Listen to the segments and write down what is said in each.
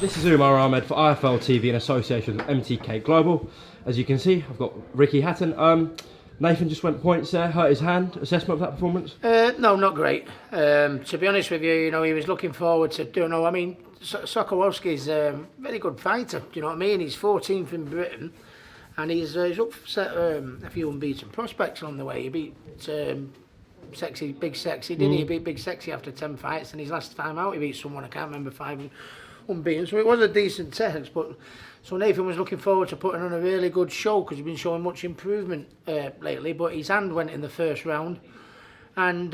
This is UMAR AHMED for IFL TV in association with MTK Global. As you can see, I've got Ricky Hatton. Nathan just went points there, hurt his hand. Assessment of that performance? No, not great. To be honest with you, he was looking forward to doing. I mean, Sokolowski's a very good fighter. Do you know what I mean? He's 14th in Britain, and he's upset a few unbeaten prospects along the way. He beat Big Sexy, didn't he? He beat Big Sexy after 10 fights, and his last time out he beat someone, I can't remember, 5 unbeaten. So it was a decent test, but so Nathan was looking forward to putting on a really good show because he's been showing much improvement lately. But his hand went in the first round, and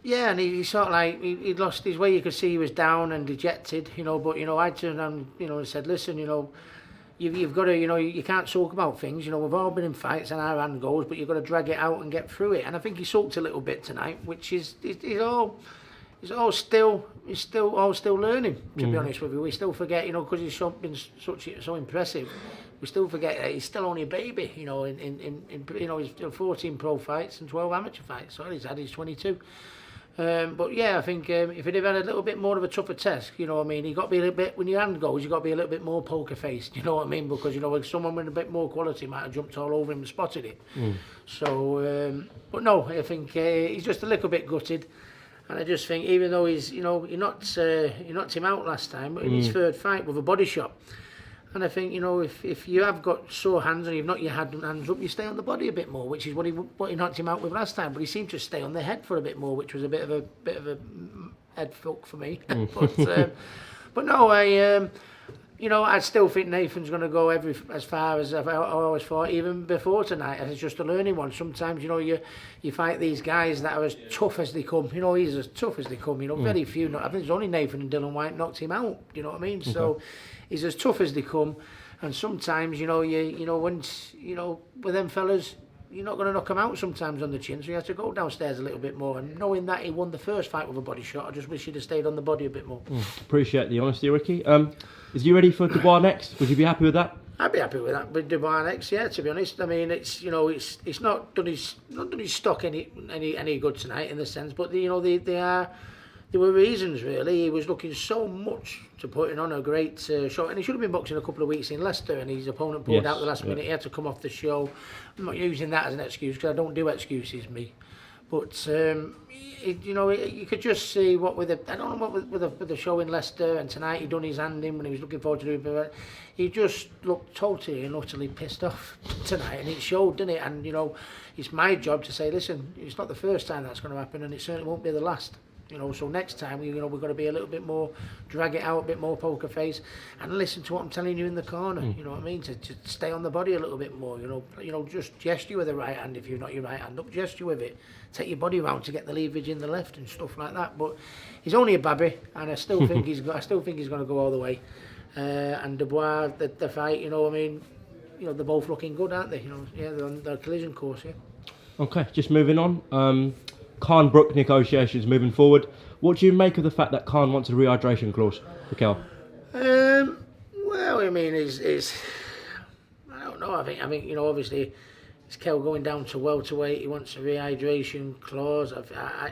yeah, and he sort of like he'd lost his way. You could see he was down and dejected, But I turned around, and said, listen, You've got to, you can't talk about things. We've all been in fights and our hand goes, but you've got to drag it out and get through it. And I think he sulked a little bit tonight, which is all still learning. To be honest with you, we still forget, because he's been so impressive. We still forget that he's still only a baby. He's 14 pro fights and 12 amateur fights. So he's had his 22. But yeah, I think if he'd have had a little bit more of a tougher test, you got to be a little bit, when your hand goes, you got to be a little bit more poker faced, you know what I mean? Because, someone with a bit more quality might have jumped all over him and spotted it. So, but no, I think he's just a little bit gutted. And I just think, even though he knocked him out last time in his third fight with a body shot. And I think, if you have got sore hands and you've knocked your hands up, you stay on the body a bit more, which is what he knocked him out with last time. But he seemed to stay on the head for a bit more, which was a bit of a head fuck for me. But no, I still think Nathan's going to go as far as I always thought, even before tonight. And it's just a learning one. Sometimes, you fight these guys that are as tough as they come. He's as tough as they come. Very few. I think it's only Nathan and Dylan White knocked him out. You know what I mean? Okay. So he's as tough as they come. And sometimes, once with them fellas, you're not going to knock them out sometimes on the chin, so you have to go downstairs a little bit more. And knowing that he won the first fight with a body shot, I just wish he'd have stayed on the body a bit more. Appreciate the honesty, Ricky. Is you ready for Dubois next? Would you be happy with that? I'd be happy with that. With Dubois next, yeah. To be honest, I mean, it's it's not done his stock any good tonight in the sense, but there were reasons really. He was looking so much to putting on a great show, and he should have been boxing a couple of weeks in Leicester, and his opponent pulled out the last minute. He had to come off the show. I'm not using that as an excuse because I don't do excuses, me. But you could just see what with the show in Leicester, and tonight he done his hand in when he was looking forward to doing it. He just looked totally and utterly pissed off tonight, and it showed, didn't it? And it's my job to say, listen, it's not the first time that's going to happen, and it certainly won't be the last. So next time, we've got to be a little bit more, drag it out, a bit more poker face, and listen to what I'm telling you in the corner. You know what I mean? To stay on the body a little bit more. Just gesture with the right hand if you've not your right hand up. Gesture with it. Take your body round to get the leverage in the left and stuff like that. But he's only a babby, and I still think he's going to go all the way. And Dubois, the fight. They're both looking good, aren't they? They're on their collision course. Yeah. Okay, just moving on. Khan-Brook negotiations moving forward. What do you make of the fact that Khan wants a rehydration clause for Kel? Well, I mean, is I don't know. I think obviously, it's Kel going down to welterweight. He wants a rehydration clause. I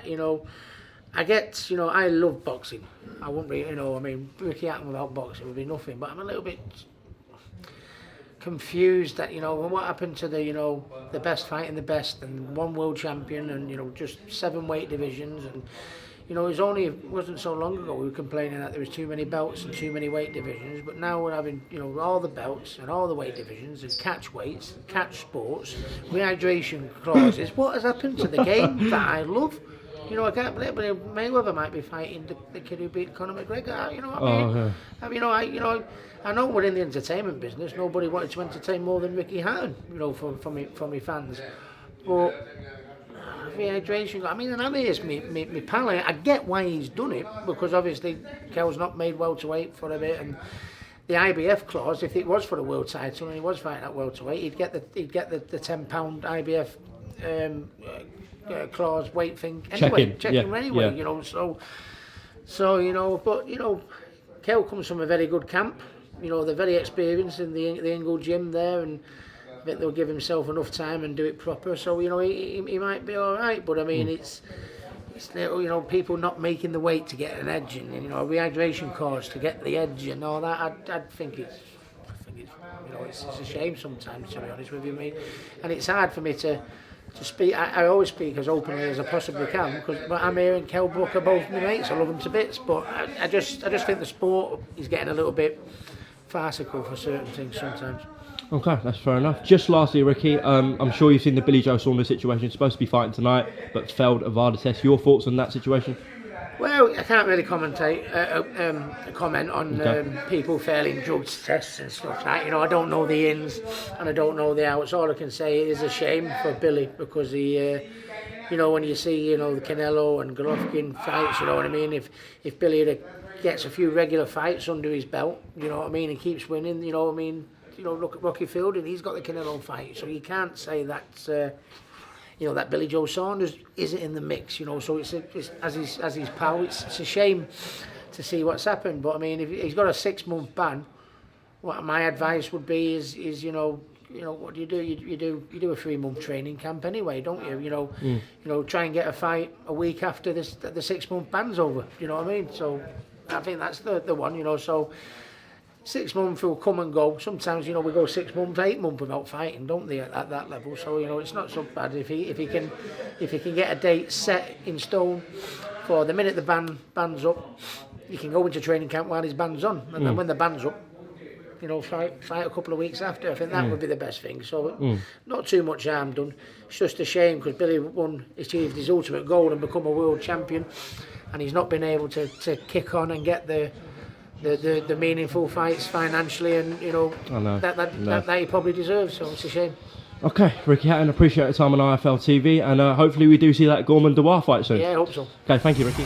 get. I love boxing. I wouldn't really. Ricky Hatton without boxing would be nothing. But I'm a little bit confused that what happened to the best fighting the best and one world champion and just 7 weight divisions, and it wasn't so long ago we were complaining that there was too many belts and too many weight divisions, but now we're having all the belts and all the weight divisions and catch weights, catch sports, rehydration clauses. What has happened to the game that I love? I can't believe it. Mayweather might be fighting the kid who beat Conor McGregor. You know what I mean? I know we're in the entertainment business. Nobody wanted to entertain more than Ricky Hatton, from my fans. But rehydration. And I'm here, me pal. I get why he's done it because obviously Kel's not made welterweight for a bit, and the IBF clause. If it was for the world title and he was fighting at welterweight, he'd get the £10 IBF. Clause weight thing anyway, checking anyway. But Kel comes from a very good camp. They're very experienced in the Ingle gym there, and I think they'll give himself enough time and do it proper. So he might be all right. But I mean, it's it's little, you know, people not making the weight to get an edge, and you know, a rehydration course to get the edge and all that. I think it's, you know, it's a shame sometimes, to be honest with you, mate. And it's hard for me to speak. I always speak as openly as I possibly can, because I'm here and Kel Brook are both my mates. I love them to bits, but I just think the sport is getting a little bit farcical for certain things sometimes. Okay, that's fair enough. Just lastly, Ricky, I'm sure you've seen the Billy Joe Saunders situation. Supposed to be fighting tonight, but failed a VADA test. Your thoughts on that situation? Well, I can't really comment on people failing drug tests and stuff like that. You know, I don't know the ins and I don't know the outs. All I can say is a shame for Billy, because he, you know, when you see, you know, the Canelo and Golovkin fights, you know what I mean. If Billy gets a few regular fights under his belt, you know what I mean, and keeps winning, you know what I mean. You know, look at Rocky Fielding, he's got the Canelo fight, so you can't say that, you know, that Billy Joe Saunders isn't in the mix, you know, so it's as his pal, it's a shame to see what's happened, but I mean, if he's got a 6-month ban, what my advice would be is you know, what do? You do a 3-month training camp anyway, don't you? You know, try and get a fight a week after the 6-month ban's over, you know what I mean? So I think that's the one, you know, so 6 months will come and go. Sometimes, you know, we go 6 months, 8 months without fighting, don't they, at that level? So, you know, it's not so bad if he can get a date set in stone for the minute the ban's up. You can go into training camp while his ban's on, and then when the ban's up, you know, fight a couple of weeks after. I think that would be the best thing. So, not too much harm done. It's just a shame, because Billy achieved his ultimate goal and become a world champion, and he's not been able to kick on and get the meaningful fights financially, and you know, that he probably deserves. So it's a shame. Okay, Ricky Hatton, appreciate your time on IFL TV, and hopefully we do see that Gorman Dubois fight soon. Yeah, I hope so. Okay, thank you, Ricky.